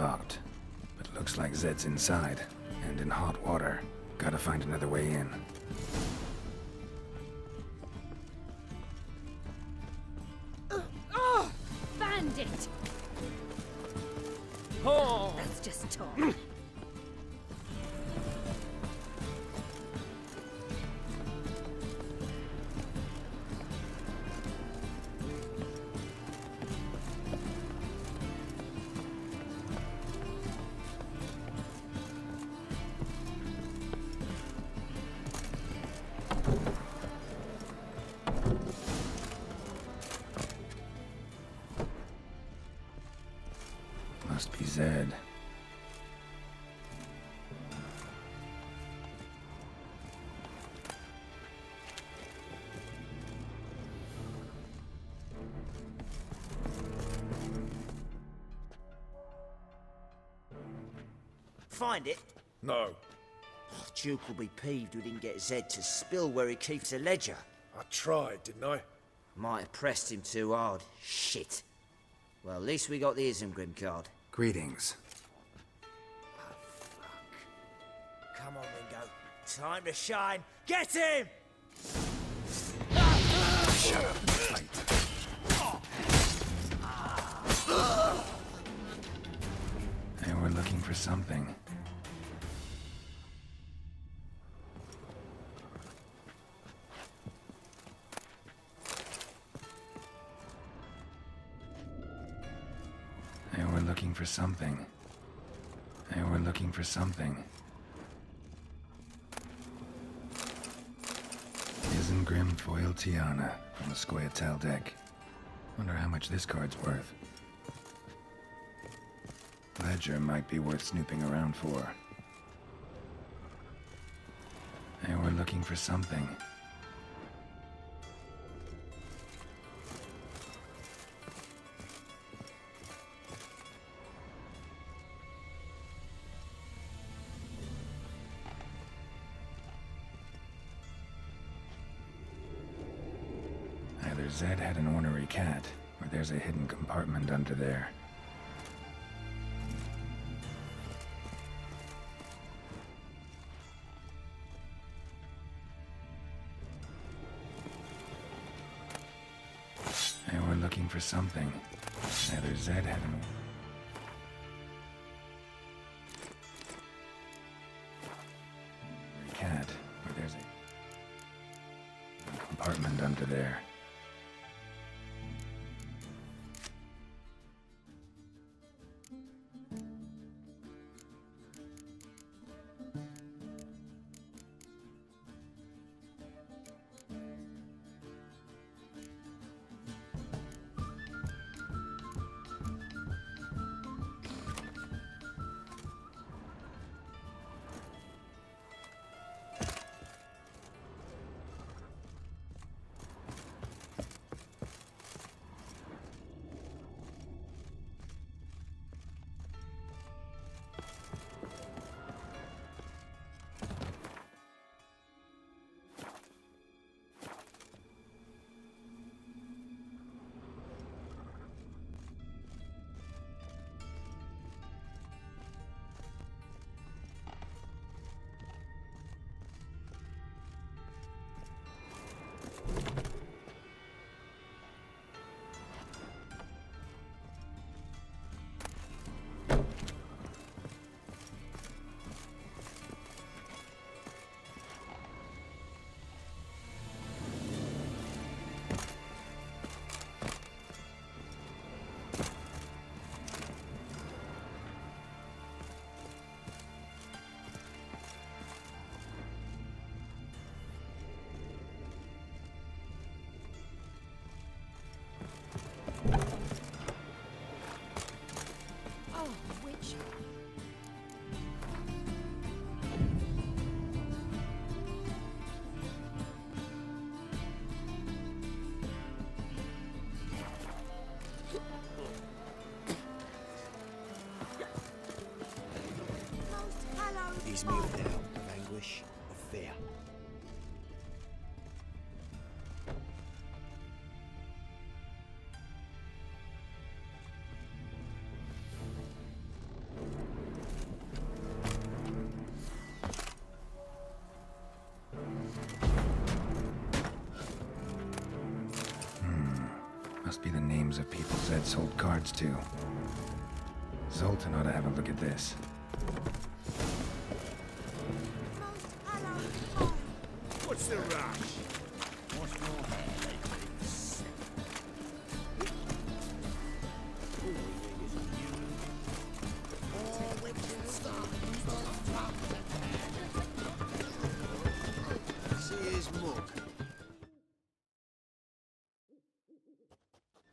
locked. But looks like Zed's inside, and in hot water. Gotta find another way in. Bandit! Oh! That's just talk. Must be Zed. Find it? No. Oh, Duke will be peeved we didn't get Zed to spill where he keeps the ledger. I tried, didn't I? Might have pressed him too hard. Shit. Well, at least we got the Isengrim card. Greetings. Oh, fuck. Come on, Ringo. Time to shine. Get him! Shut up and fight. They were looking for something. They were looking for something. They were looking for something. Isengrim foil Tiana from the Scoia'tael deck. Wonder how much this card's worth. Ledger might be worth snooping around for. They were looking for something. Either Zed had an ornery cat, or there's a hidden compartment under there. They were looking for something. Either Zed had an ornery cat, or there's a compartment under there. Is me of doubt, of anguish, of fear. Zed sold cards to. Zoltan ought to have a look at this. What's the rush?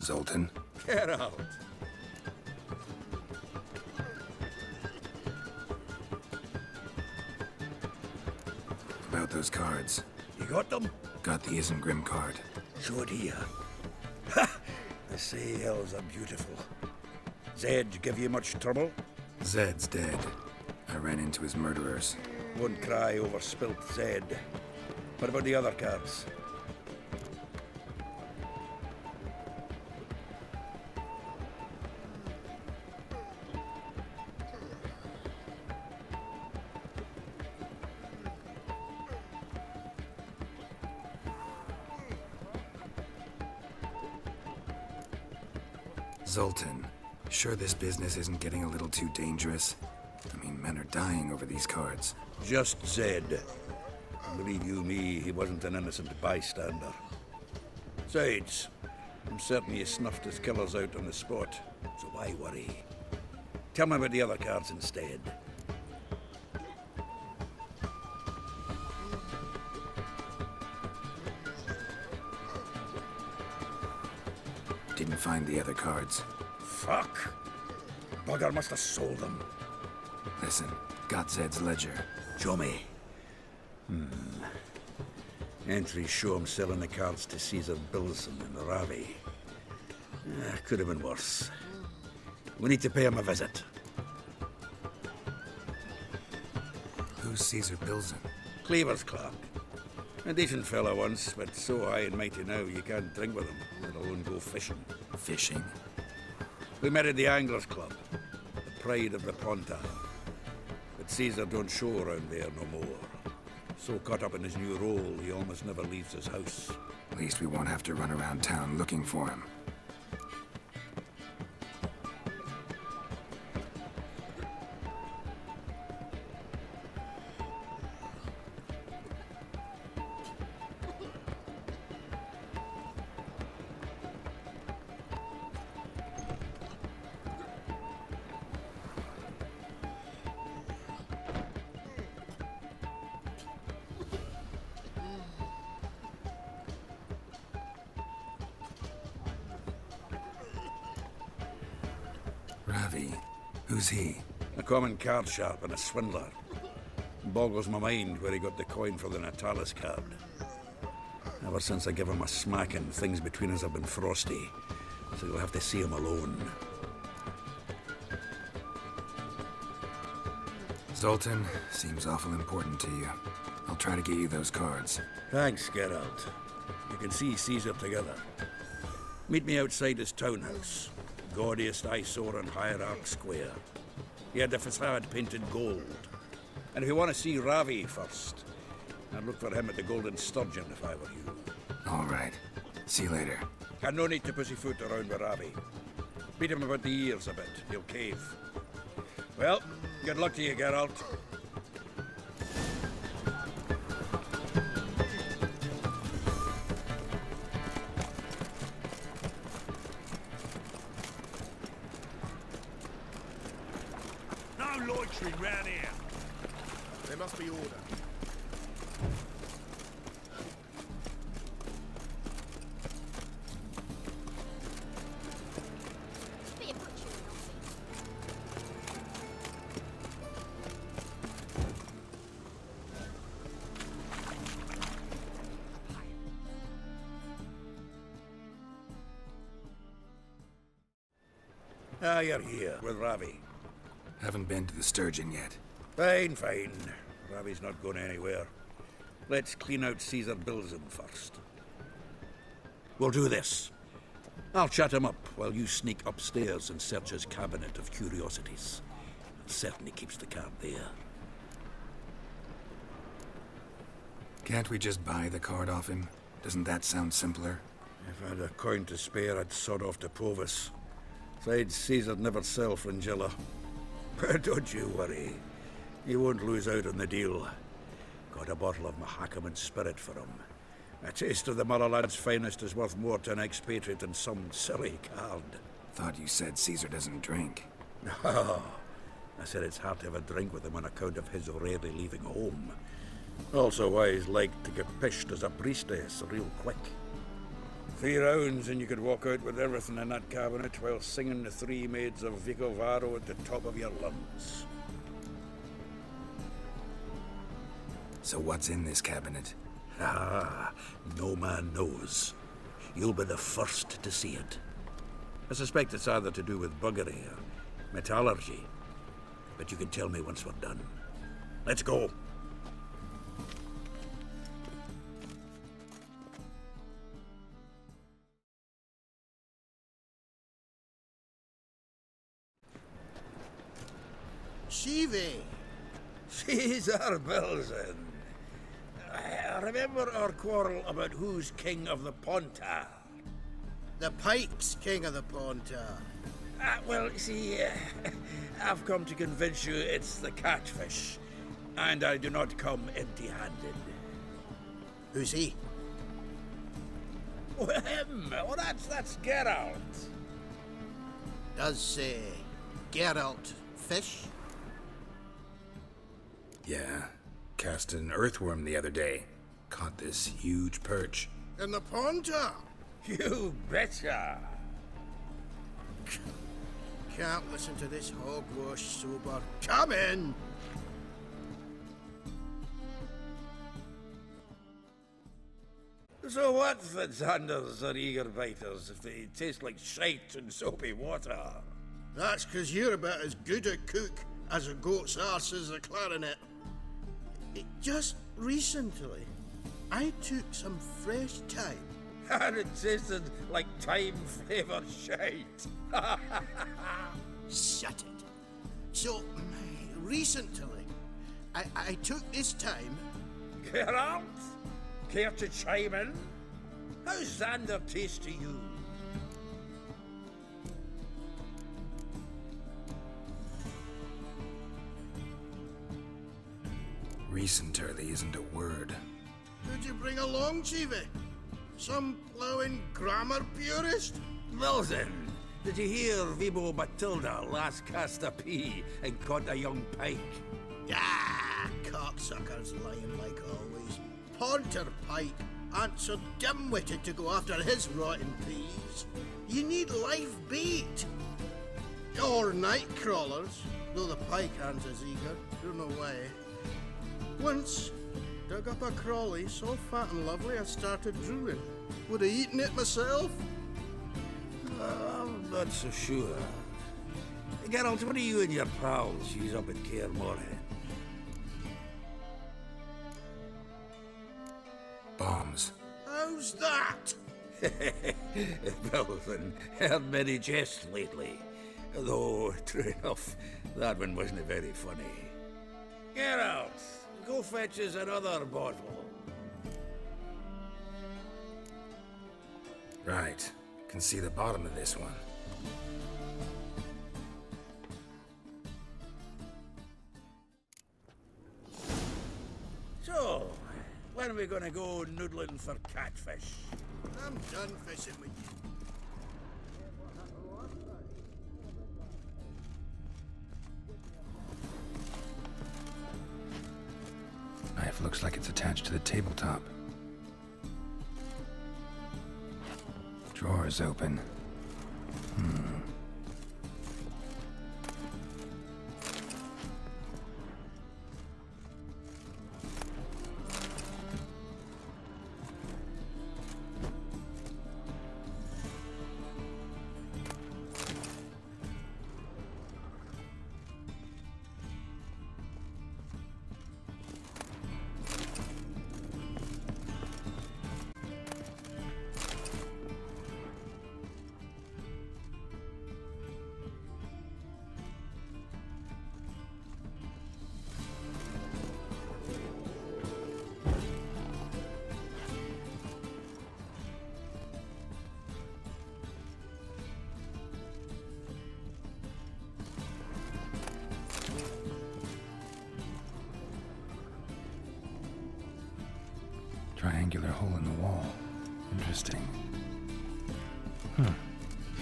Zoltan? Get out. About those cards. You got them? Got the Isengrim card. Show it here. Ha! The sea hills are beautiful. Zed give you much trouble? Zed's dead. I ran into his murderers. Won't cry over spilt Zed. What about the other cards? Zoltan, sure this business isn't getting a little too dangerous? I mean, men are dying over these cards. Just Zed. Believe you me, he wasn't an innocent bystander. Besides, I'm certain he snuffed his killers out on the spot, so why worry? Tell me about the other cards instead. Didn't find the other cards. Fuck! Bugger must have sold them. Listen, got Zed's ledger. Show me. Entries show him selling the cards to Caesar Bilson and Ravi. Could have been worse. We need to pay him a visit. Who's Caesar Bilson? Cleaver's clerk. A decent fellow once, but so high and mighty now you can't drink with him, let alone go fishing. Fishing? We met at the Anglers Club, the pride of the Pontar. But Caesar don't show around there no more. So caught up in his new role, he almost never leaves his house. At least we won't have to run around town looking for him. Ravi? Who's he? A common card sharp and a swindler. Boggles my mind where he got the coin for the Natalis card. Ever since I gave him a smacking, things between us have been frosty, so you'll have to see him alone. Zoltan, seems awful important to you. I'll try to get you those cards. Thanks, Geralt. You can see Caesar together. Meet me outside his townhouse. Gaudiest eyesore on Hierarch Square. He had the facade painted gold. And if you want to see Ravi first, I'd look for him at the Golden Sturgeon if I were you. All right. See you later. And no need to pussyfoot around with Ravi. Beat him about the ears a bit. He'll cave. Well, good luck to you, Geralt. No loitering round here. There must be order. Ah, you're here with Ravi. Haven't been to the Sturgeon yet. Fine, fine. Ravi's not going anywhere. Let's clean out Caesar Bilson first. We'll do this. I'll chat him up while you sneak upstairs and search his cabinet of curiosities. It certainly keeps the card there. Can't we just buy the card off him? Doesn't that sound simpler? If I had a coin to spare, I'd sod off to Provis. Besides, Caesar'd never sell Fringilla. But don't you worry. He won't lose out on the deal. Got a bottle of Mahakaman spirit for him. A taste of the Motherland's finest is worth more to an expatriate than some silly card. Thought you said Caesar doesn't drink. No. I said it's hard to have a drink with him on account of his rarely leaving home. Also why he's like to get pished as a priestess real quick. 3 rounds and you could walk out with everything in that cabinet while singing the 3 maids of Vicovaro at the top of your lungs. So what's in this cabinet? Ah, no man knows. You'll be the first to see it. I suspect it's either to do with buggery or metallurgy. But you can tell me once we're done. Let's go. Shivi! Caesar Belzen. Remember our quarrel about who's king of the Pontar? The Pike's king of the Pontar. Well, see, I've come to convince you it's the catfish. And I do not come empty-handed. Who's he? Oh, him! Oh, that's Geralt. Does, Geralt fish? Yeah. Cast an earthworm the other day. Caught this huge perch. In the Pontar? You betcha! Can't listen to this hogwash sober. Come in! So what, Fitzhanders or eager biters, if they taste like shite and soapy water? That's 'cause you're about as good a cook as a goat's arse is a clarinet. Just recently, I took some fresh thyme. And it tasted like thyme-flavoured shite. Shut it. So, recently, I took this thyme. Geralt? Care to chime in? How's Xander taste to you? Recent early isn't a word. Who'd you bring along, Chiefy? Some plowing grammar purist? Wilson, did you hear Vibo Matilda last cast a pea and caught a young pike? Ah, cocksuckers lying like always. Ponter Pike aren't so dim-witted to go after his rotten peas. You need live bait. Or night crawlers, though the pike aren't as eager. Don't know why. Once, dug up a crawly so fat and lovely I started drooling. Would have eaten it myself. I'm not so sure. Geralt, what do you and your pals use up in Kaer Morhen? Bombs. How's that? Belvin, heard many jests lately. Though, true enough, that one wasn't very funny. Geralt, go fetch us another bottle. Right. Can see the bottom of this one. So, when are we gonna go noodling for catfish? I'm done fishing with you. Knife looks like it's attached to the tabletop. Drawer's open. Triangular hole in the wall. Interesting.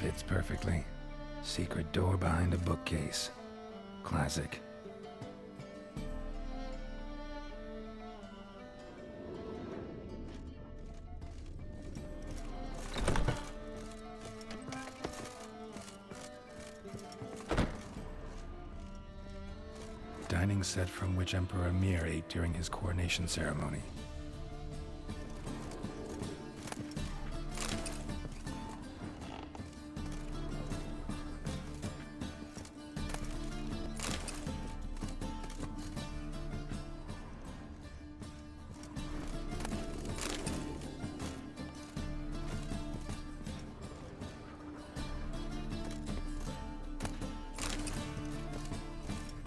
Fits perfectly. Secret door behind a bookcase. Classic. Dining set from which Emperor Mir ate during his coronation ceremony.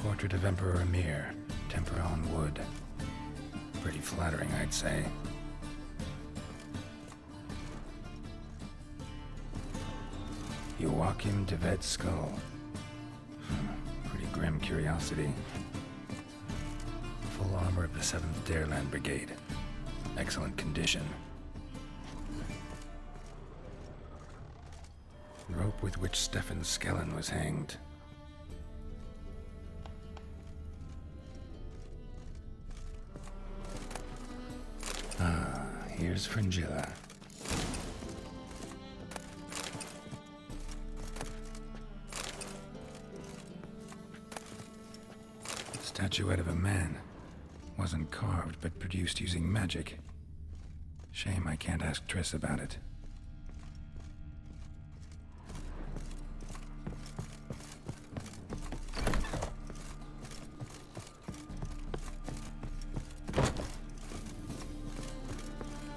Portrait of Emperor Mir, tempera on wood. Pretty flattering, I'd say. Joachim de Vet's skull. Pretty grim curiosity. Full armor of the 7th Dareland Brigade. Excellent condition. Rope with which Stefan Skellen was hanged. Here's Fringilla. Statuette of a man. Wasn't carved, but produced using magic. Shame I can't ask Triss about it.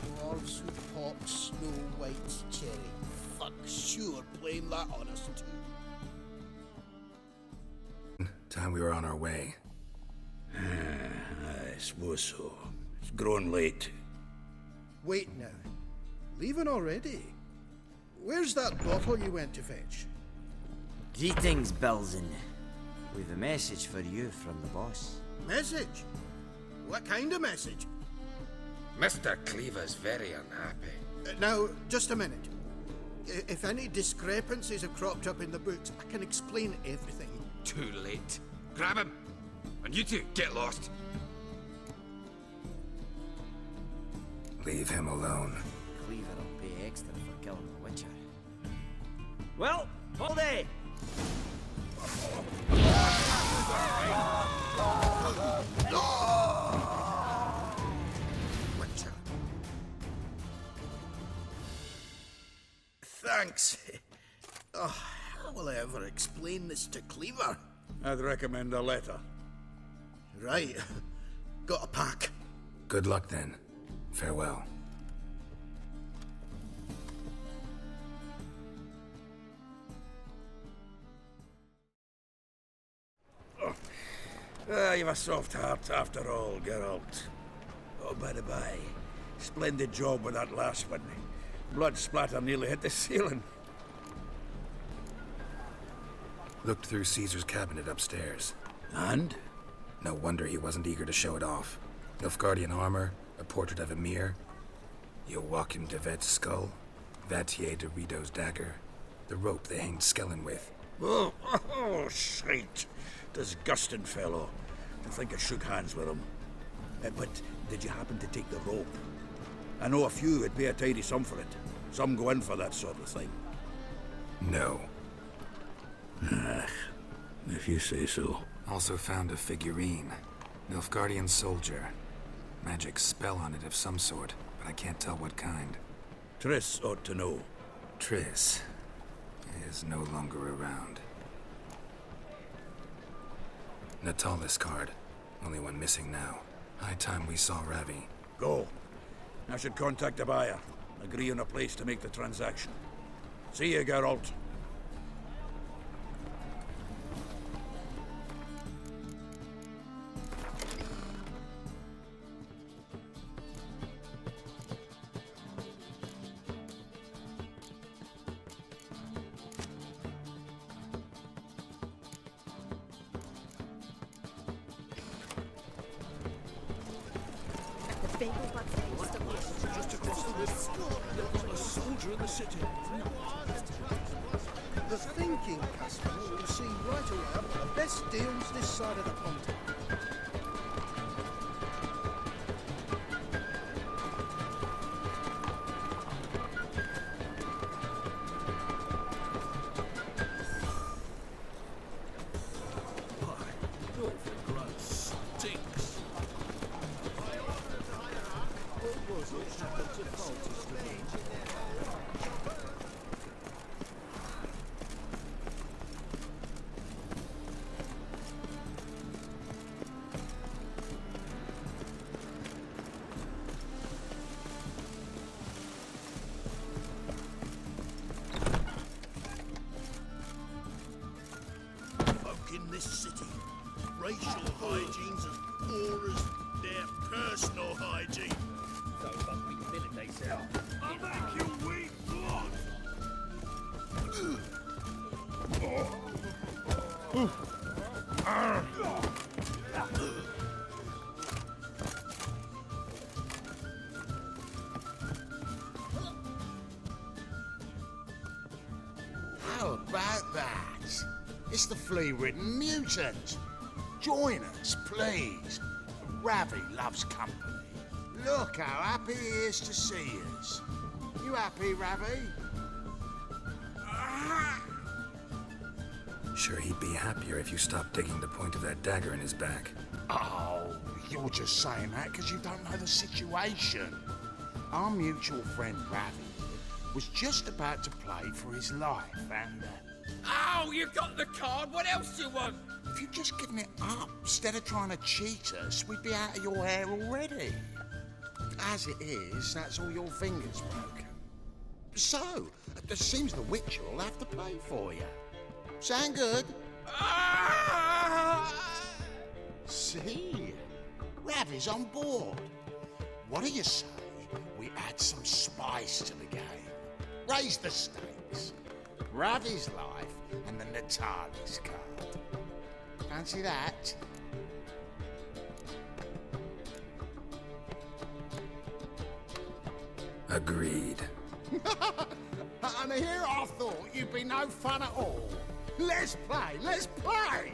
Dwarves who pop Snow White's cherry. Fuck sure, blame that on us too. Time we were on our way. I suppose so. It's growing late. Wait now. Leaving already? Where's that bottle you went to fetch? Greetings, Bilzen. We've a message for you from the boss. Message? What kind of message? Mr. Cleaver's very unhappy. Now, just a minute. If any discrepancies have cropped up in the books, I can explain everything. Too late. Grab him! And you two, get lost. Leave him alone. Cleaver will pay extra for killing the Witcher. Well, hold day! Witcher. Thanks. Oh, how will I ever explain this to Cleaver? I'd recommend a letter. Right. Got a pack. Good luck then. Farewell. You've a soft heart after all, Geralt. Oh, by the by, splendid job with that last one. Blood splatter nearly hit the ceiling. Looked through Caesar's cabinet upstairs. And? No wonder he wasn't eager to show it off. Nilfgaardian armor, a portrait of Emir, Joachim de Vet's skull, Vatier de Rideau's dagger, the rope they hanged Skellen with. Oh, shite. Disgusting fellow. To think I shook hands with him. But did you happen to take the rope? I know a few would pay a tidy sum for it. Some go in for that sort of thing. No. If you say so. Also found a figurine. Nilfgaardian soldier. Magic spell on it of some sort, but I can't tell what kind. Triss ought to know. Triss is no longer around. Natalis card. Only one missing now. High time we saw Ravi. Go. I should contact the buyer. Agree on a place to make the transaction. See you, Geralt. Just across the river. There's not a soldier in the city. The thinking customer will see right away I've got the best deals this side of the pond. In this city, racial hygiene's as poor as their personal hygiene. So it must be filling they sell. I'll make you weep blood! How about that? It's the flea-ridden mutant. Join us, please. Ravi loves company. Look how happy he is to see us. You happy, Ravi? Sure, he'd be happier if you stopped digging the point of that dagger in his back. Oh, you're just saying that because you don't know the situation. Our mutual friend Ravi was just about to play for his life and... Oh, you got the card. What else do you want? if you'd just given it up instead of trying to cheat us, we'd be out of your hair already. As it is, that's all your fingers broken. So, it seems the Witcher will have to pay for you. Sound good? See? Ravi's on board. What do you say we add some spice to the game? Raise the stakes. Ravi's life and the Natali's card. Fancy that? Agreed. And here I thought you'd be no fun at all. Let's play, let's play!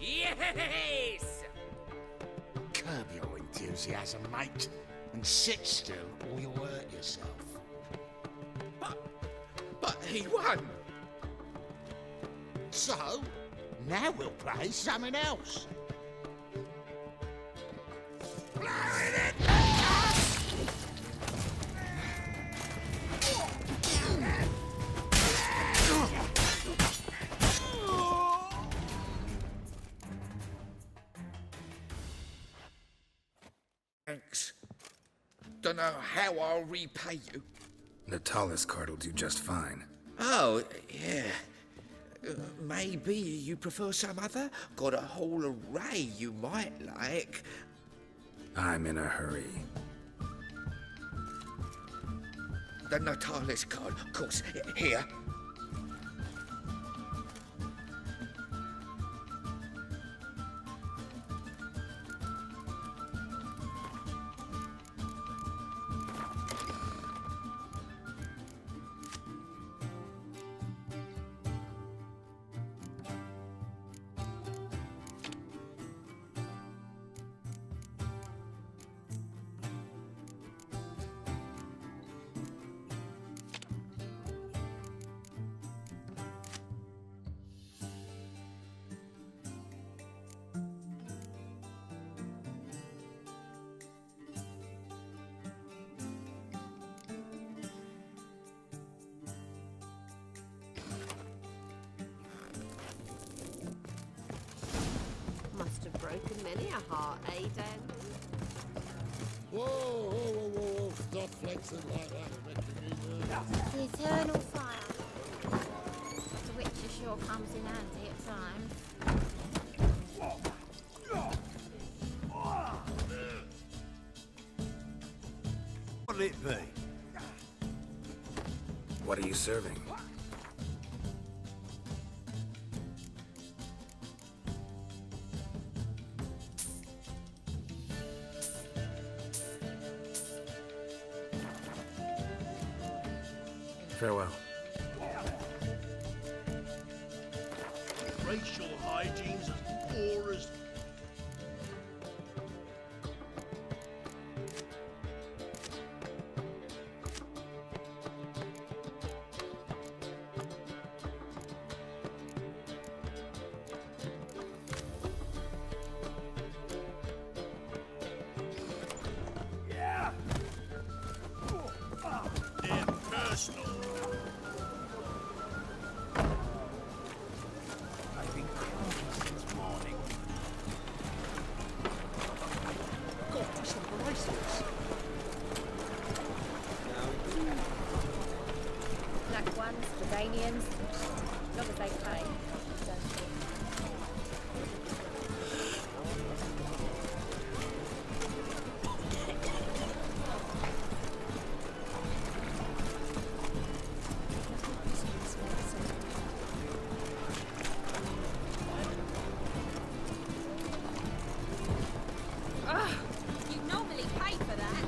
Yes! Curb your enthusiasm, mate, and sit still or you'll hurt yourself. But he won! So, now we'll play something else. Thanks. Don't know how I'll repay you. The tallest card will do just fine. Oh, yeah. Maybe you prefer some other? Got a whole array you might like. I'm in a hurry. The Natalis card, of course. Here. Must have broken many a heart, eh, Dan? Whoa, whoa, whoa, whoa, stop flexing like that. The eternal fire, the witcher sure comes in handy at times. What'll it be? What are you serving? Farewell. Racial hygiene's as poor as... They're personal. I've been crying since morning. God, that's the bracelets. Black ones, Jordanians, as long as they pay. Don't they? You normally pay for that.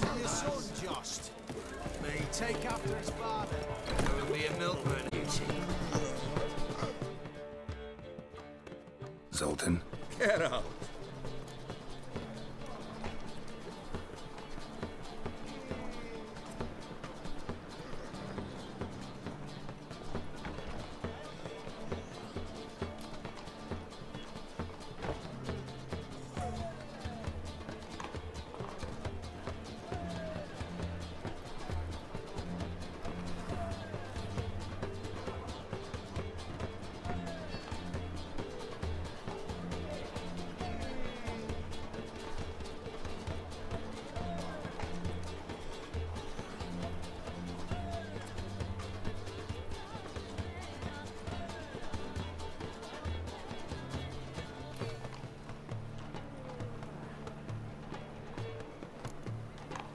To your son, Jost. May he take after his father. There'll be a milkman, you see. Zoltan? Get out.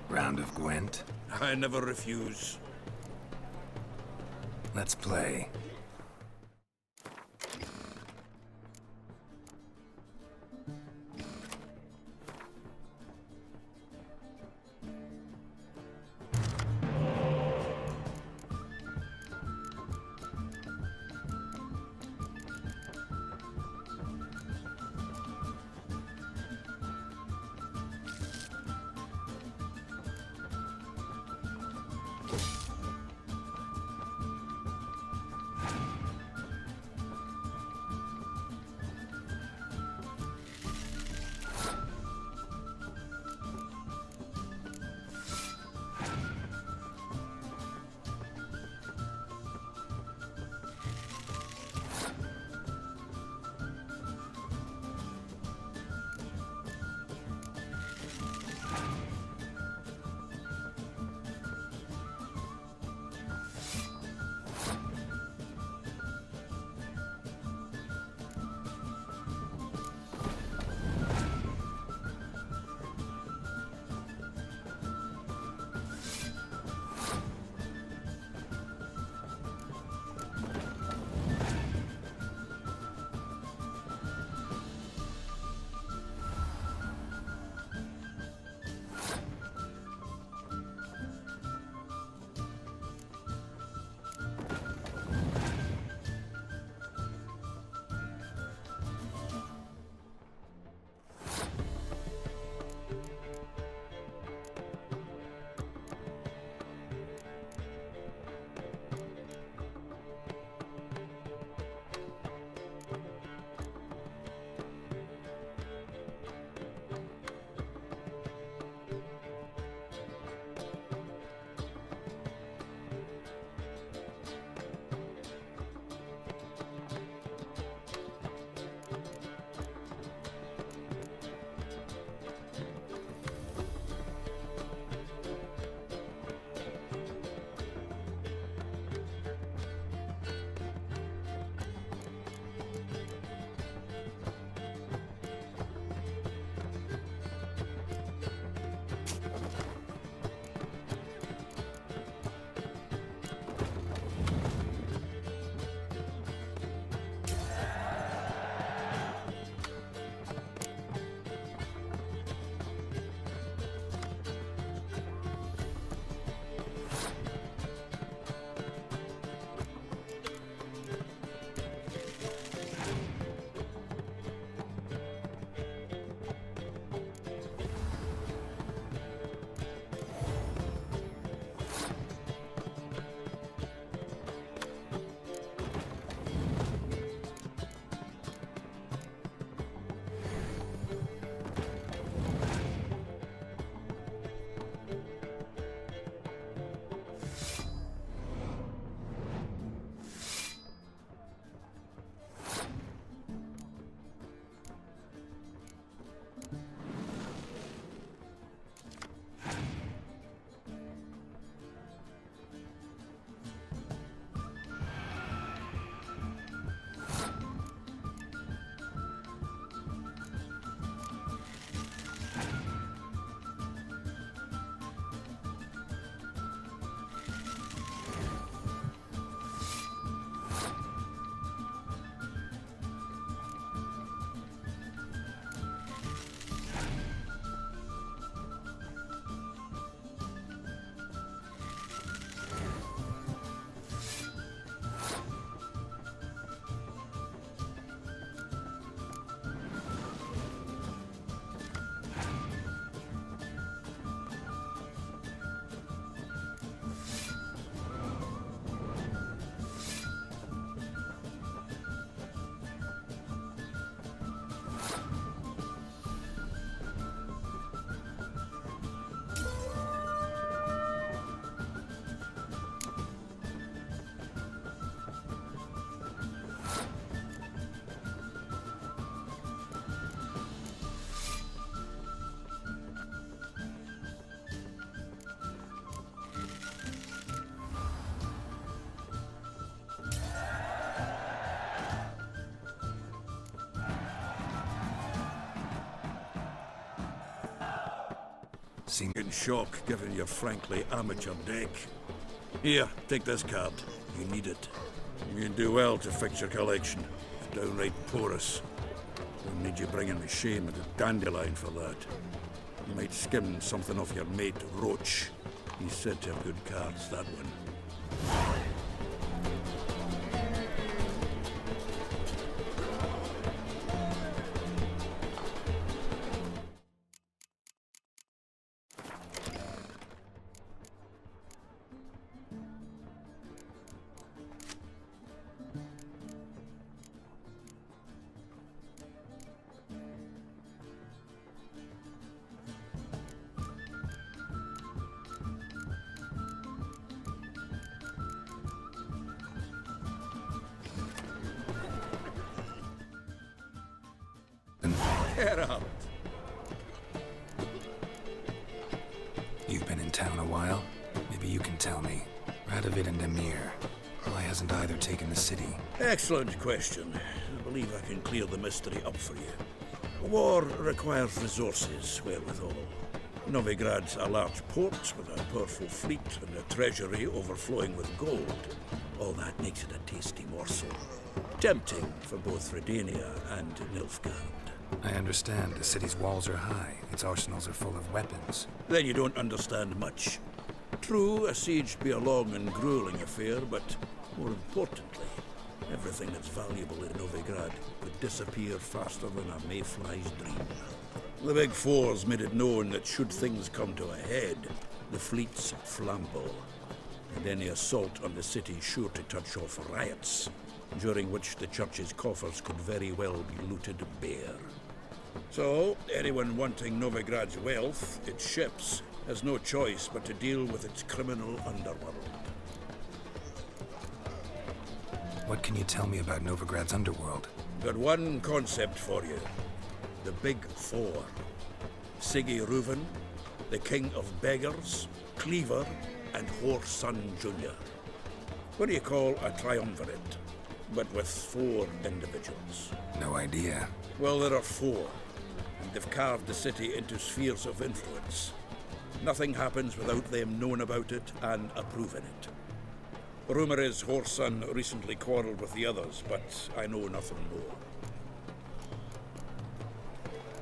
Round of Gwent? I never refuse. Let's play. Seem In shock, given your frankly amateur deck. Here, take this card. You need it. You'd do well to fix your collection. It's downright porous. Don't need you bringing me shame at a dandelion for that. You might skim something off your mate, Roach. He's said to have good cards, that one. Get out. You've been in town a while? Maybe you can tell me. Radovid and Emir. Why hasn't either taken the city? Excellent question. I believe I can clear the mystery up for you. War requires resources wherewithal. Novigrad's a large port with a powerful fleet and a treasury overflowing with gold. All that makes it a tasty morsel. Tempting for both Redania and Nilfgaard. I understand. The city's walls are high. Its arsenals are full of weapons. Then you don't understand much. True, a siege be a long and grueling affair, but more importantly, everything that's valuable in Novigrad could disappear faster than a mayfly's dream. The Big Four's made it known that should things come to a head, the fleet's flammable, and any assault on the city's sure to touch off riots, during which the church's coffers could very well be looted bare. So, anyone wanting Novigrad's wealth, its ships, has no choice but to deal with its criminal underworld. What can you tell me about Novigrad's underworld? Got one concept for you. The Big Four. Siggy Reuven, the King of Beggars, Cleaver, and Whoreson Jr. What do you call a triumvirate, but with 4 individuals? No idea. Well, there are 4, and they've carved the city into spheres of influence. Nothing happens without them knowing about it and approving it. Rumor is Whoreson recently quarreled with the others, but I know nothing more.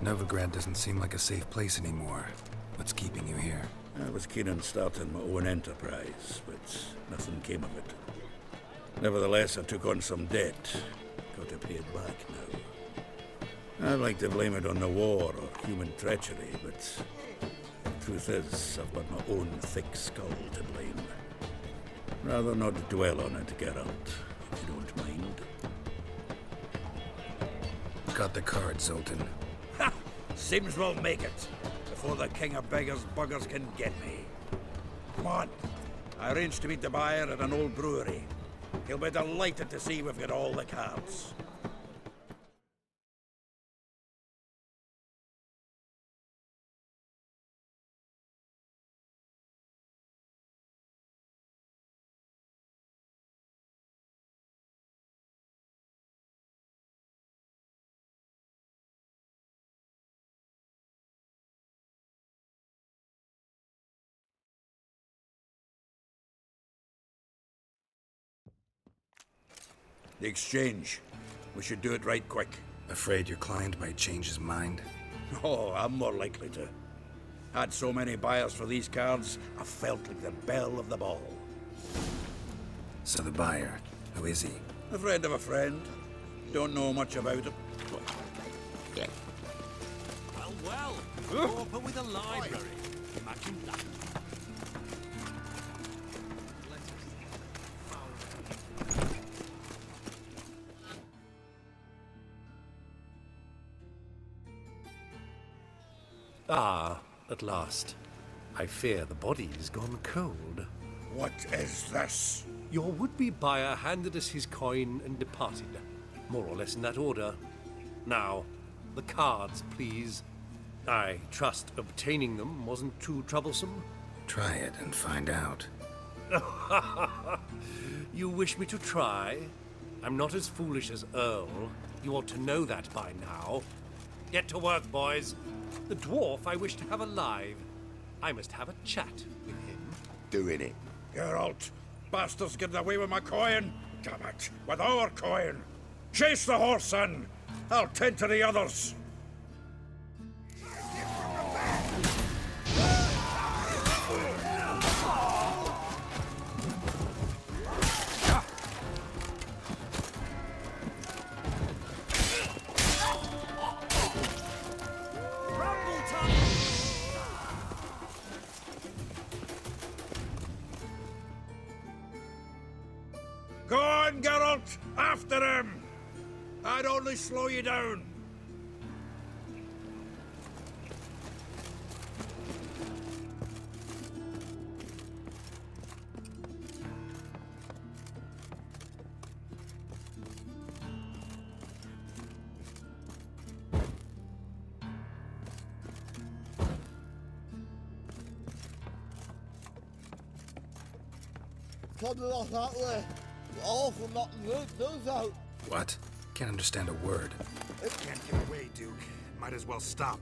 Novigrad doesn't seem like a safe place anymore. What's keeping you here? I was keen on starting my own enterprise, but nothing came of it. Nevertheless, I took on some debt. Got to pay it back now. I'd like to blame it on the war or human treachery, but the truth is, I've got my own thick skull to blame. Rather not dwell on it, Geralt, if you don't mind. Got the card, Zoltan. Ha! Seems we'll make it, before the King of Beggars buggers can get me. Come on. I arranged to meet the buyer at an old brewery. He'll be delighted to see we've got all the cards. The exchange. We should do it right quick. Afraid your client might change his mind? Oh, I'm more likely to. Had so many buyers for these cards, I felt like the belle of the ball. So the buyer, who is he? A friend of a friend. Don't know much about him. Well, open with a library. Imagine that. Ah, at last. I fear the body's gone cold. What is this? Your would-be buyer handed us his coin and departed. More or less in that order. Now, the cards, please. I trust obtaining them wasn't too troublesome? Try it and find out. You wish me to try? I'm not as foolish as Earl. You ought to know that by now. Get to work, boys. The dwarf I wish to have alive. I must have a chat with him. Doing it. Geralt, bastards getting away with my coin. Damn it, with our coin. Chase the horse, son. I'll tend to the others. Go on, Geralt! After him! I'd only slow you down. Come off that way. Awful not good, those out. What? Can't understand a word. Can't get away, Duke. Might as well stop.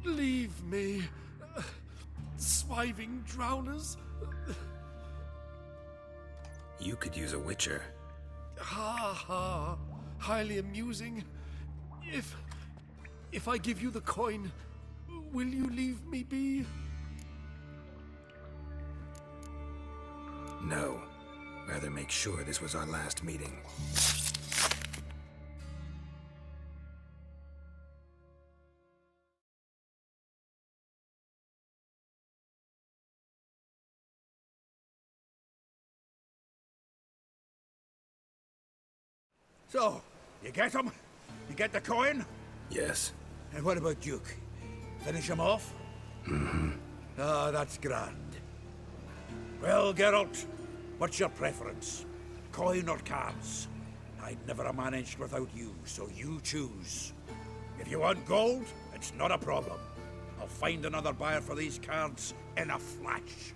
Leave me, swiving drowners. You could use a witcher. Ha ha, highly amusing. If I give you the coin, will you leave me be? No. Rather make sure this was our last meeting. So, you get him? You get the coin? Yes. And what about Duke? Finish him off? Mm-hmm. Ah, that's grand. Well, Geralt, what's your preference? Coin or cards? I'd never have managed without you, so you choose. If you want gold, it's not a problem. I'll find another buyer for these cards in a flash.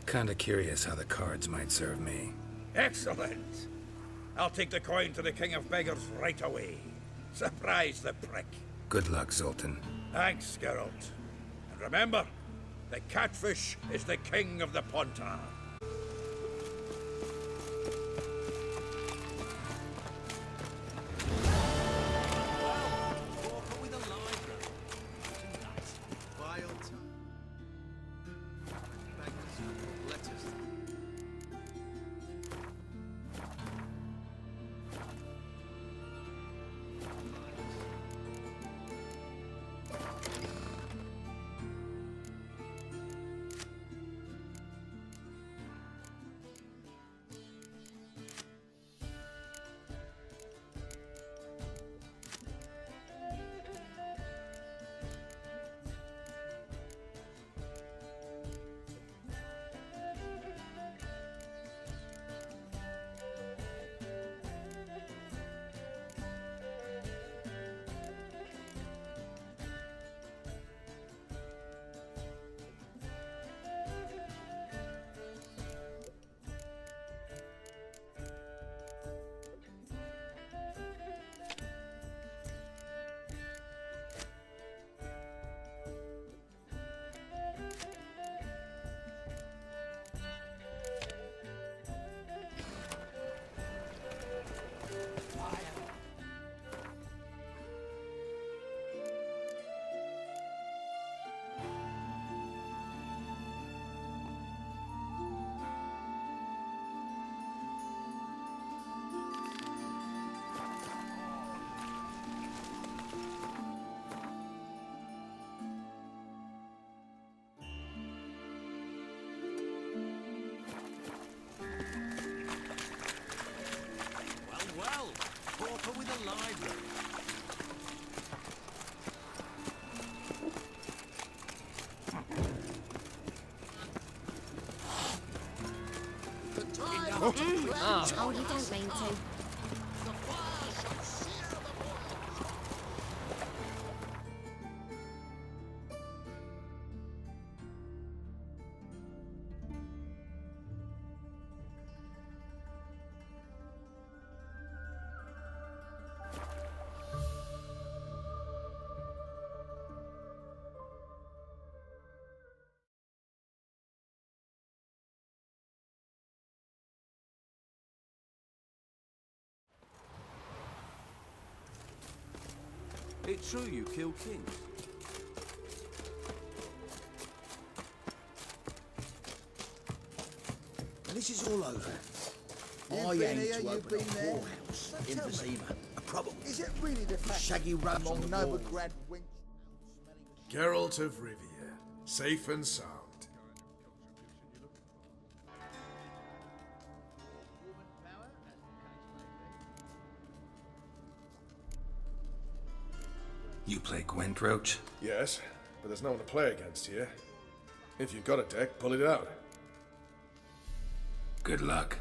Kinda curious how the cards might serve me. Excellent! I'll take the coin to the King of Beggars right away. Surprise the prick. Good luck, Zoltan. Thanks, Geralt. And remember, the catfish is the king of the Pontar. library. Oh, you don't mean to. It's true you kill kings. And this is all over. I aim to open a whorehouse in Bazima. A problem. Is it really the fact Shaggy rubs on the Novigrad wink? Geralt of Rivia, safe and sound. You play Gwent, Roach? Yes, but there's no one to play against here. If you've got a deck, pull it out. Good luck.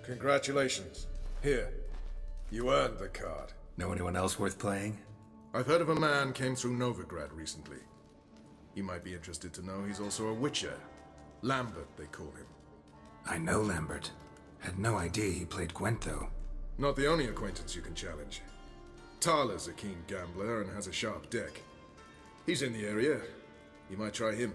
Congratulations. Here. You earned the card. Know anyone else worth playing? I've heard of a man came through Novigrad recently. You might be interested to know he's also a witcher. Lambert, they call him. I know Lambert. Had no idea he played Gwent, though. Not the only acquaintance you can challenge. Tala's a keen gambler and has a sharp deck. He's in the area. You might try him.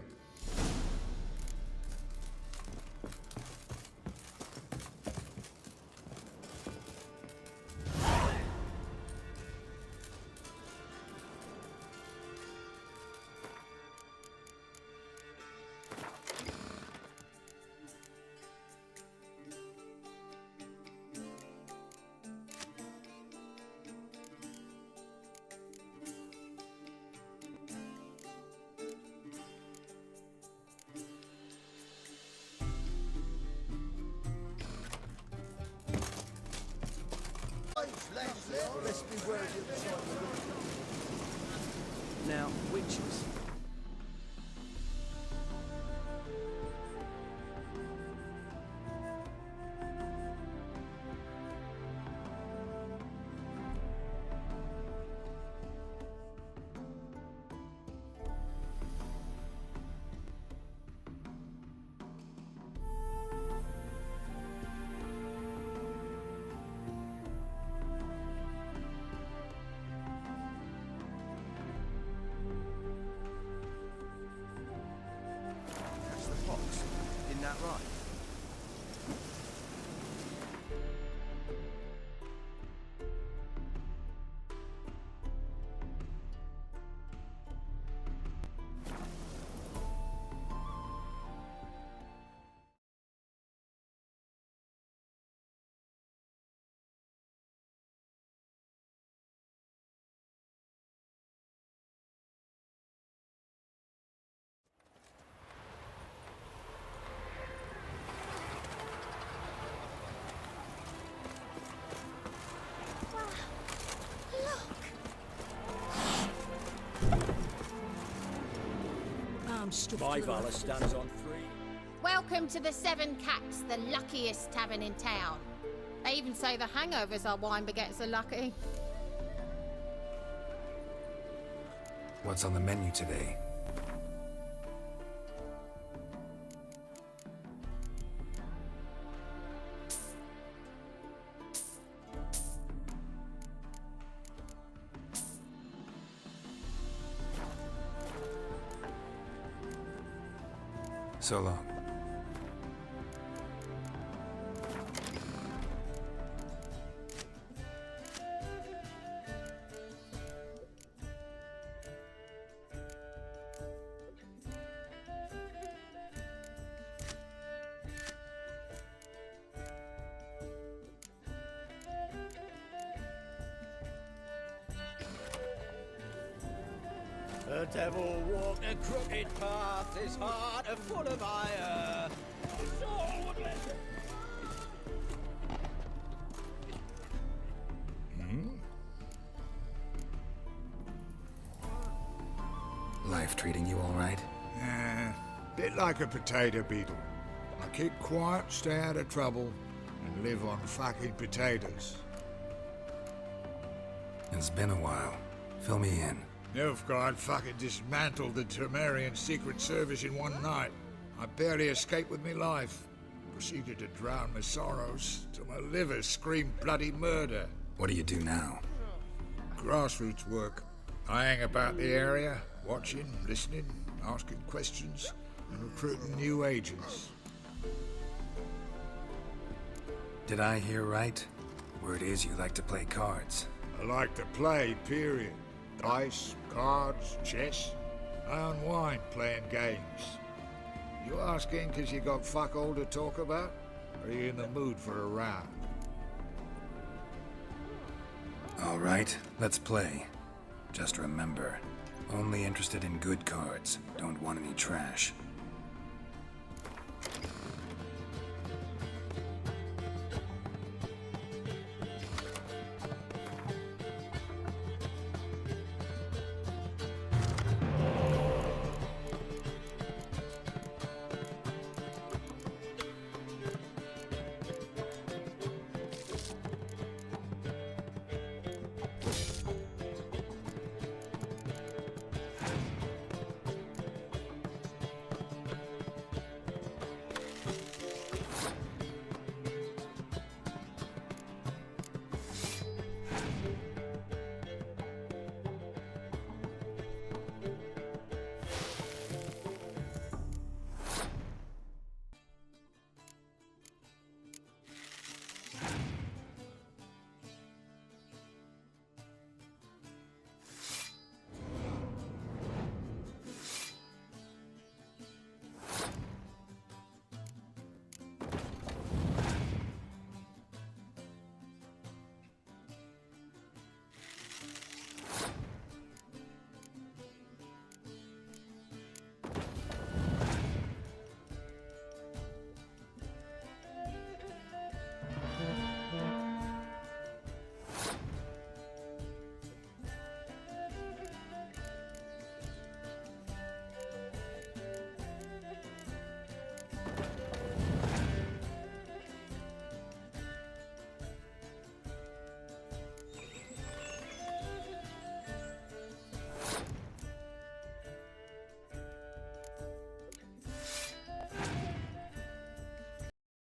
Now, witches. That's the box. Isn't that right? My Valor stands on 3. Welcome to the Seven Cats, the luckiest tavern in town. They even say the hangovers our wine begets are lucky. What's on the menu today? So long. The devil walked a crooked path, his heart a full of ire. Life treating you all right? Bit like a potato beetle. I keep quiet, stay out of trouble, and live on fucking potatoes. It's been a while. Fill me in. Nilfgaard fucking dismantled the Temerian Secret Service in one night. I barely escaped with my life. Proceeded to drown my sorrows till my liver screamed bloody murder. What do you do now? Grassroots work. I hang about the area, watching, listening, asking questions, and recruiting new agents. Did I hear right? Word is you like to play cards. I like to play, period. Dice, cards, chess. I unwind playing games. You asking because you got fuck all to talk about? Or are you in the mood for a round? All right, let's play. Just remember, only interested in good cards. Don't want any trash.